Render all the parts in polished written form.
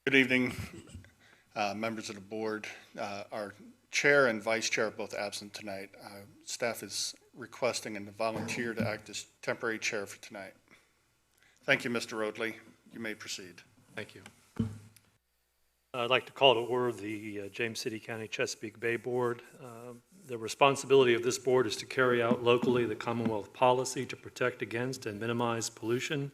Good evening, members of the board. Our chair and vice chair are both absent tonight. Staff is requesting a volunteer to act as temporary chair for tonight. Thank you, Mr. Roadley. You may proceed. Thank you. I'd like to call to order the James City County Chesapeake Bay Board. The responsibility of this board is to carry out locally the Commonwealth policy to protect against and minimize pollution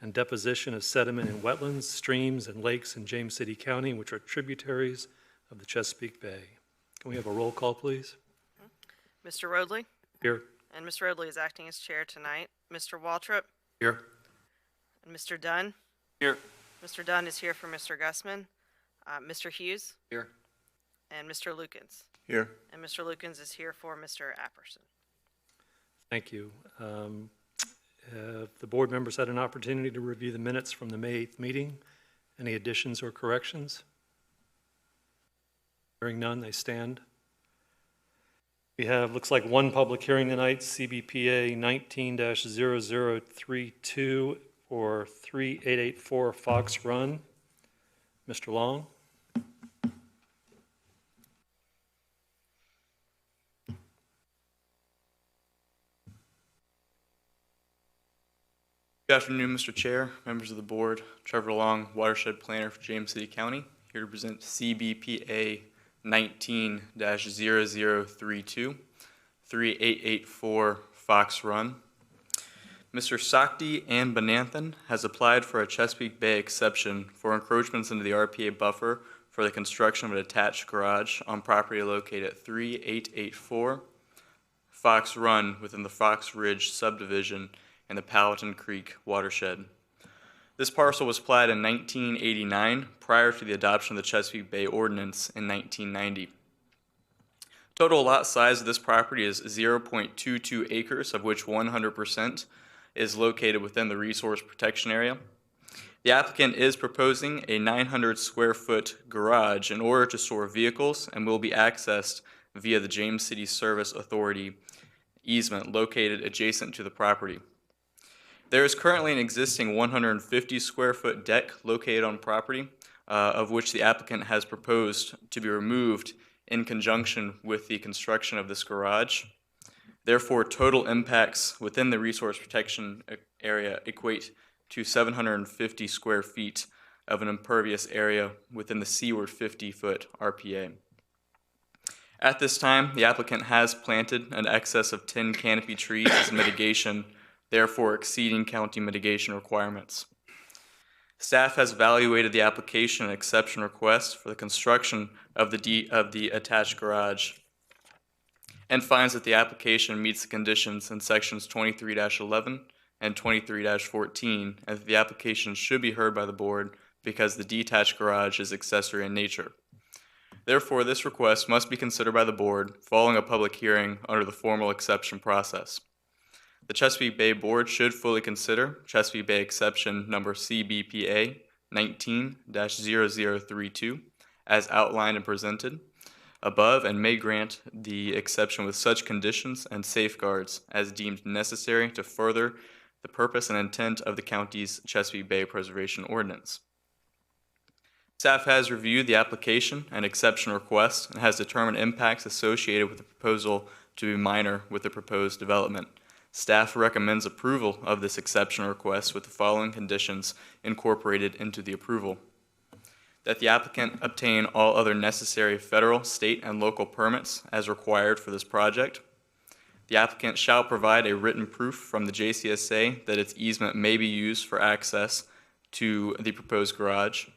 and deposition of sediment in wetlands, streams, and lakes in James City County, which are tributaries of the Chesapeake Bay. Can we have a roll call, please? Mr. Roadley? Here. And Mr. Roadley is acting as chair tonight. Mr. Waltrip? Here. And Mr. Dunn? Here. Mr. Dunn is here for Mr. Gussman. Mr. Hughes? Here. And Mr. Lukens? Here. And Mr. Lukens is here for Mr. Apperson. Thank you. The board members had an opportunity to review the minutes from the May 8th meeting. Any additions or corrections? Hearing none, they stand. We have, looks like, one public hearing tonight, CBPA 19-0032 or 3884 Fox Run. Mr. Long. Good afternoon, Mr. Chair, members of the board. Trevor Long, Watershed Planner for James City County, here to present CBPA 19-0032, 3884 Fox Run. Mr. Sakti and Bananthan has applied for a Chesapeake Bay exception for encroachments into the RPA buffer for the construction of an attached garage on property located at 3884 Fox Run within the Fox Ridge subdivision in the Powhatan Creek watershed. This parcel was platted in 1989 prior to the adoption of the Chesapeake Bay Ordinance in 1990. Total lot size of this property is 0.22 acres, of which 100% is located within the resource protection area. The applicant is proposing a 900 square foot garage in order to store vehicles and will be accessed via the James City Service Authority easement located adjacent to the property. There is currently an existing 150 square foot deck located on property, of which the applicant has proposed to be removed in conjunction with the construction of this garage. Therefore, total impacts within the resource protection area equate to 750 square feet of an impervious area within the seaward 50-foot RPA. At this time, the applicant has planted an excess of 10 canopy trees as mitigation, therefore exceeding county mitigation requirements. Staff has evaluated the application and exception request for the construction of the attached garage and finds that the application meets the conditions in sections 23-11 and 23-14, and that the application should be heard by the board because the detached garage is accessory in nature. Therefore, this request must be considered by the board following a public hearing under the formal exception process. The Chesapeake Bay Board should fully consider Chesapeake Bay Exception number CBPA 19-0032 as outlined and presented above and may grant the exception with such conditions and safeguards as deemed necessary to further the purpose and intent of the county's Chesapeake Bay Preservation Ordinance. Staff has reviewed the application and exception request and has determined impacts associated with the proposal to be minor with the proposed development. Staff recommends approval of this exception request with the following conditions incorporated into the approval: that the applicant obtain all other necessary federal, state, and local permits as required for this project. The applicant shall provide a written proof from the JCSA that its easement may be used for access to the proposed garage,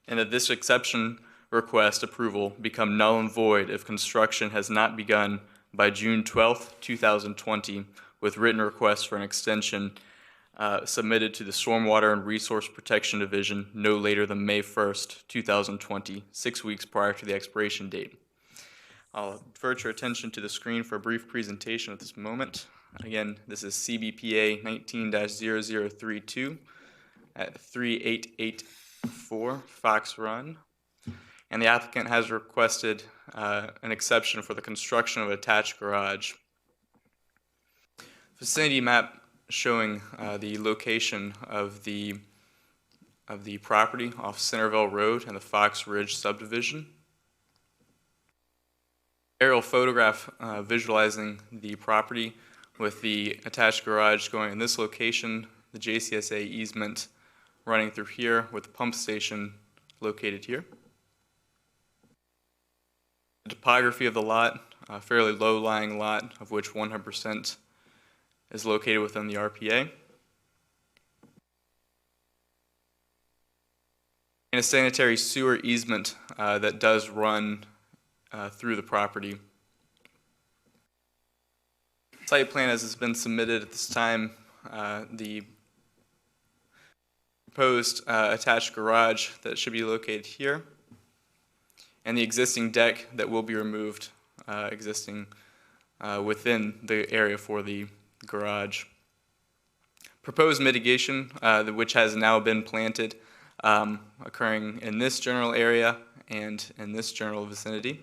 and that this exception request approval become null and void if construction has not begun by June 12, 2020, with written requests for an extension submitted to the Stormwater and Resource Protection Division no later than May 1st, 2020, 6 weeks prior to the expiration date. I'll divert your attention to the screen for a brief presentation at this moment. Again, this is CBPA 19-0032 at 3884 Fox Run. And the applicant has requested an exception for the construction of an attached garage. Vicinity Map showing the location of the of the property off Centerville Road and the Fox Ridge subdivision. Aerial photograph visualizing the property with the attached garage going in this location, the JCSA easement running through here with the pump station located here. The topography of the lot, a fairly low-lying lot of which 100% is located within the RPA. And a sanitary sewer easement that does run through the property. Site plan as has been submitted at this time, the proposed attached garage that should be located here, and the existing deck that will be removed existing within the area for the garage. Proposed mitigation, which has now been planted, occurring in this general area and in this general vicinity.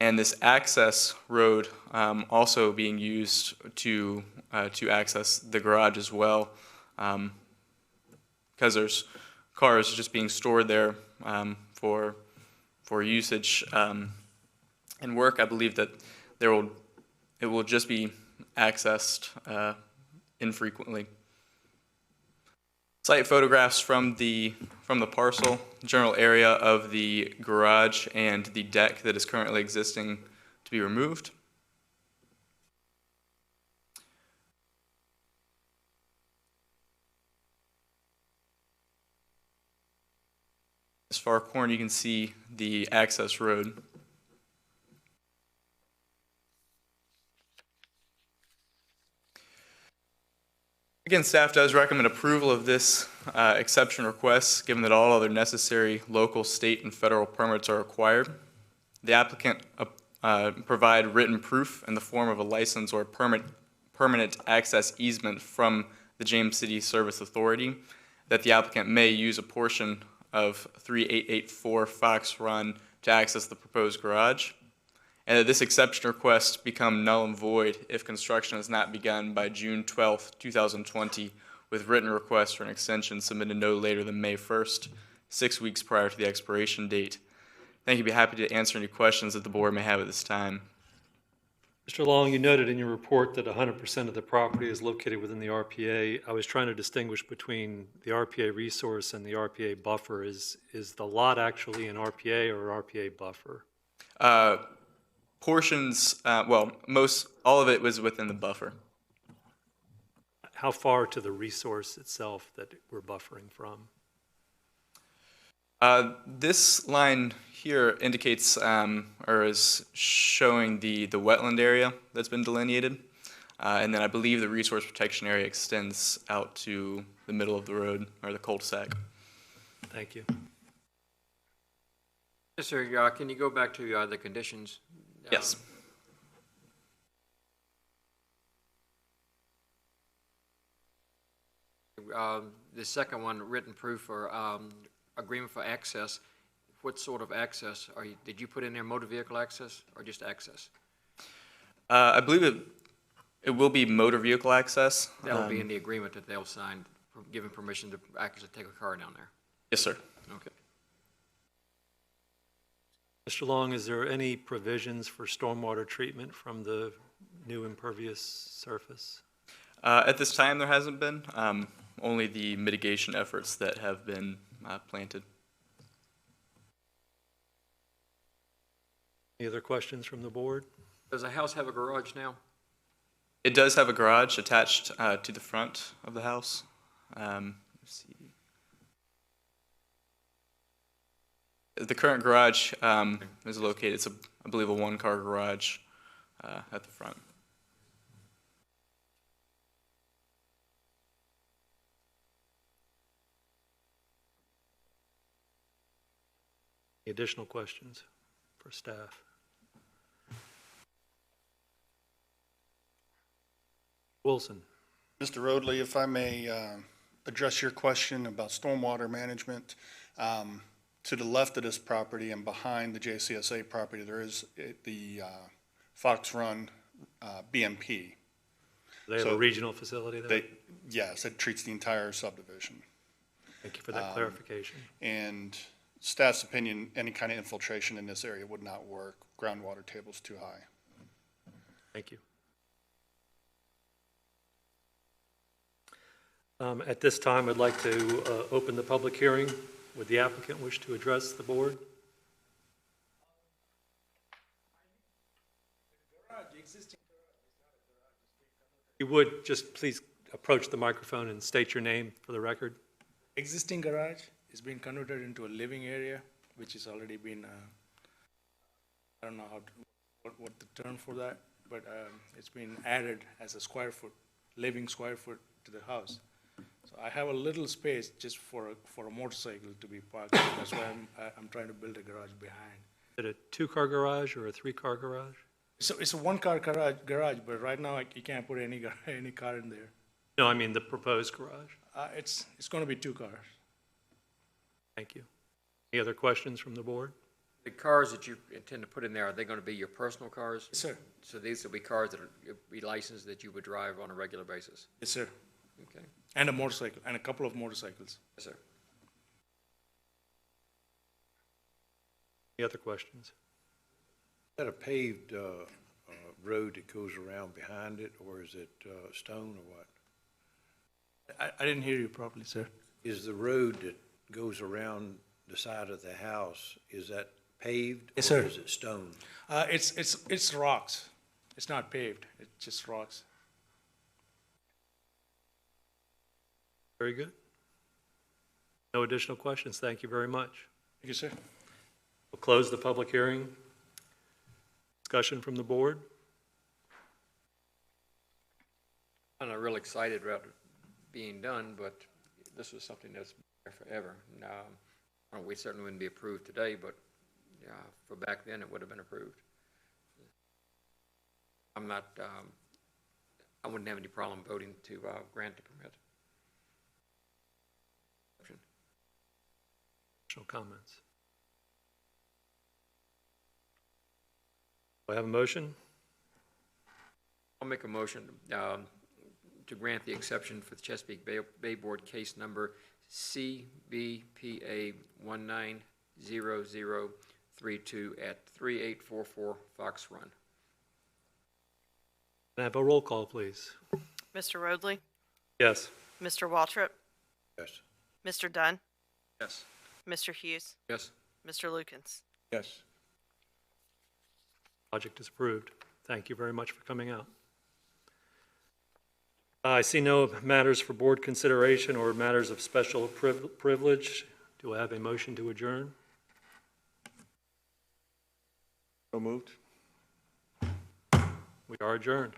And this access road also being used to access the garage as well, because there's cars just being stored there for usage and work. I believe that it will just be accessed infrequently. Site photographs from the parcel, general area of the garage and the deck that is currently existing to be removed. This far corner you can see the access road. Again, staff does recommend approval of this exception request, given that all other necessary local, state, and federal permits are required. The applicant provide written proof in the form of a license or permanent access easement from the James City Service Authority that the applicant may use a portion of 3884 Fox Run to access the proposed garage, and that this exception request become null and void if construction is not begun by June 12, 2020, with written requests for an extension submitted no later than May 1st, 6 weeks prior to the expiration date. Thank you. Be happy to answer any questions that the board may have at this time. Mr. Long, you noted in your report that 100% of the property is located within the RPA. I was trying to distinguish between the RPA resource and the RPA buffer. Is the lot actually an RPA or RPA buffer? Portions, well, all of it was within the buffer. How far to the resource itself that we're buffering from? This line here indicates or is showing the wetland area that's been delineated. And then I believe the resource protection area extends out to the middle of the road or the cul-de-sac. Thank you. Yes, sir. Can you go back to the conditions? Yes. The second one, written proof or agreement for access. What sort of access did you put in there? Motor vehicle access or just access? I believe it will be motor vehicle access. That will be in the agreement that they'll sign, giving permission to access take a car down there. Yes, sir. Okay. Mr. Long, is there any provisions for stormwater treatment from the new impervious surface? At this time, there hasn't been. Only the mitigation efforts that have been planted. Any other questions from the board? Does the house have a garage now? It does have a garage attached to the front of the house. Let's see. The current garage is located, it's I believe a one-car garage at the front. Any additional questions for staff? Wilson. Mr. Roadley, if I may address your question about stormwater management. To the left of this property and behind the JCSA property, there is the Fox Run BMP. They have a So regional facility there? Yes, it treats the entire subdivision. Thank you for that clarification. And staff's opinion, any kind of infiltration in this area would not work. Groundwater table's too high. Thank you. At this time, I'd like to open the public hearing. Would the applicant wish to address the board? You would just please approach the microphone and state your name for the record. Existing garage is being converted into a living area, which has already been, I don't know what the term for that, but it's been added as a square foot, living square foot to the house. So I have a little space just for a motorcycle to be parked. That's why I'm trying to build a garage behind. Is it a two-car garage or a three-car garage? So it's a one-car garage, but right now you can't put any car in there. No, I mean the proposed garage. It's going to be 2 cars. Thank you. Any other questions from the board? The cars that you intend to put in there, are they going to be your personal cars? Yes, sir. So these will be cars that will be licensed that you would drive on a regular basis? Yes, sir. Okay. And a motorcycle, and a couple of motorcycles. Yes, sir. Any other questions? Is that a paved road that goes around behind it, or is it stone or what? I didn't hear you properly, sir. Is the road that goes around the side of the house, is that paved? Yes, sir. Or is it stone? It's rocks. It's not paved. It's just rocks. Very good. No additional questions. Thank you very much. Thank you, sir. We'll close the public hearing. Discussion from the board. I'm not real excited about it being done, but this was something that's been there forever. We certainly wouldn't be approved today, but for back then, it would have been approved. I wouldn't have any problem voting to grant the permit. Additional comments? Do I have a motion? I'll make a motion to grant the exception for the Chesapeake Bay Board case number CBPA 190032 at 3844 Fox Run. Can I have a roll call, please? Mr. Roadley? Yes. Mr. Waltrip? Yes. Mr. Dunn? Yes. Mr. Hughes? Yes. Mr. Lukens? Yes. Project is approved. Thank you very much for coming out. I see no matters for board consideration or matters of special privilege. Do I have a motion to adjourn? So moved. We are adjourned.